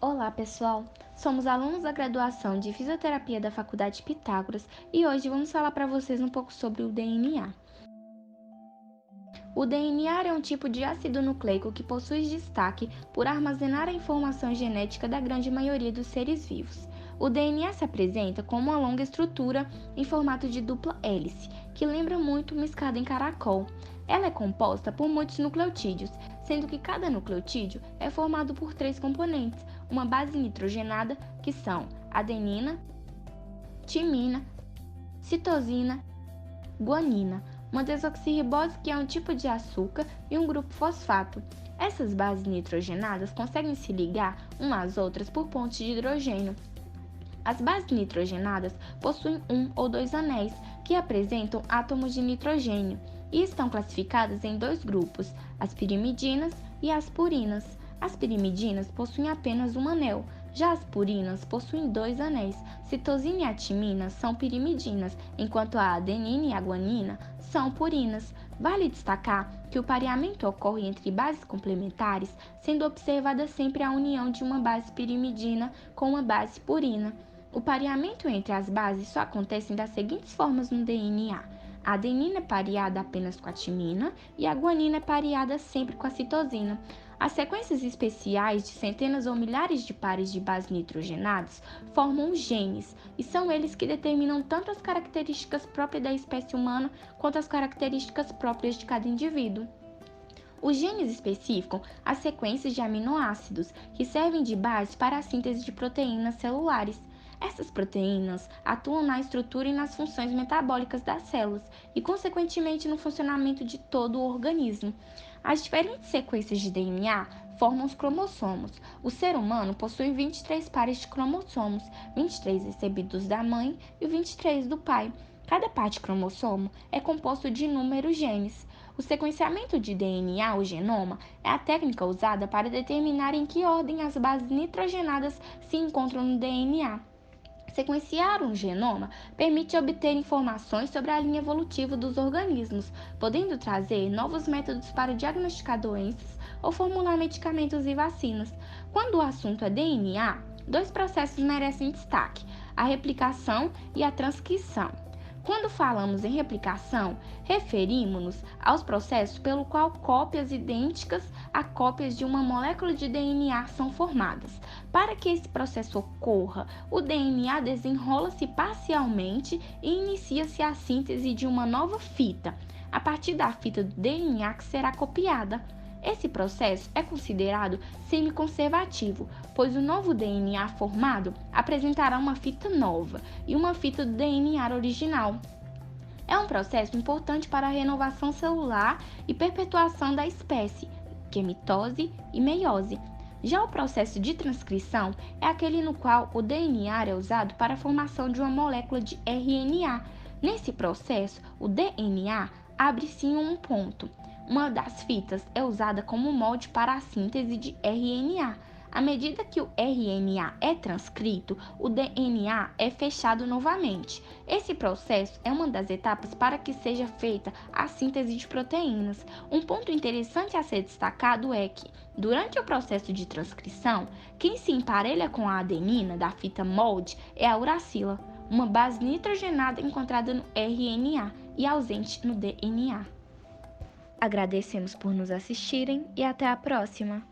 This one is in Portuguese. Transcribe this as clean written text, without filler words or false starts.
Olá, pessoal! Somos alunos da graduação de Fisioterapia da Faculdade Pitágoras e hoje vamos falar para vocês um pouco sobre o DNA. O DNA é um tipo de ácido nucleico que possui destaque por armazenar a informação genética da grande maioria dos seres vivos. O DNA se apresenta como uma longa estrutura em formato de dupla hélice, que lembra muito uma escada em caracol. Ela é composta por muitos nucleotídeos, sendo que cada nucleotídeo é formado por três componentes, uma base nitrogenada, que são adenina, timina, citosina, guanina, uma desoxirribose que é um tipo de açúcar e um grupo fosfato. Essas bases nitrogenadas conseguem se ligar umas às outras por pontes de hidrogênio. As bases nitrogenadas possuem um ou dois anéis que apresentam átomos de nitrogênio e estão classificadas em dois grupos, as pirimidinas e as purinas. As pirimidinas possuem apenas um anel, já as purinas possuem dois anéis. Citosina e a timina são pirimidinas, enquanto a adenina e a guanina são purinas. Vale destacar que o pareamento ocorre entre bases complementares, sendo observada sempre a união de uma base pirimidina com uma base purina. O pareamento entre as bases só acontece das seguintes formas no DNA. A adenina é pareada apenas com a timina e a guanina é pareada sempre com a citosina. As sequências especiais de centenas ou milhares de pares de bases nitrogenadas formam os genes, e são eles que determinam tanto as características próprias da espécie humana quanto as características próprias de cada indivíduo. Os genes especificam as sequências de aminoácidos, que servem de base para a síntese de proteínas celulares. Essas proteínas atuam na estrutura e nas funções metabólicas das células e, consequentemente, no funcionamento de todo o organismo. As diferentes sequências de DNA formam os cromossomos. O ser humano possui 23 pares de cromossomos, 23 recebidos da mãe e 23 do pai. Cada par de cromossomo é composto de inúmeros genes. O sequenciamento de DNA, ou genoma, é a técnica usada para determinar em que ordem as bases nitrogenadas se encontram no DNA. Sequenciar um genoma permite obter informações sobre a linha evolutiva dos organismos, podendo trazer novos métodos para diagnosticar doenças ou formular medicamentos e vacinas. Quando o assunto é DNA, dois processos merecem destaque: a replicação e a transcrição. Quando falamos em replicação, referimos-nos aos processos pelo qual cópias idênticas a cópias de uma molécula de DNA são formadas. Para que esse processo ocorra, o DNA desenrola-se parcialmente e inicia-se a síntese de uma nova fita, a partir da fita do DNA que será copiada. Esse processo é considerado semiconservativo, pois o novo DNA formado apresentará uma fita nova e uma fita do DNA original. É um processo importante para a renovação celular e perpetuação da espécie, que é mitose e meiose. Já o processo de transcrição é aquele no qual o DNA é usado para a formação de uma molécula de RNA. Nesse processo, o DNA abre-se em um ponto. Uma das fitas é usada como molde para a síntese de RNA. À medida que o RNA é transcrito, o DNA é fechado novamente. Esse processo é uma das etapas para que seja feita a síntese de proteínas. Um ponto interessante a ser destacado é que, durante o processo de transcrição, quem se emparelha com a adenina da fita molde é a uracila, uma base nitrogenada encontrada no RNA e ausente no DNA. Agradecemos por nos assistirem e até a próxima!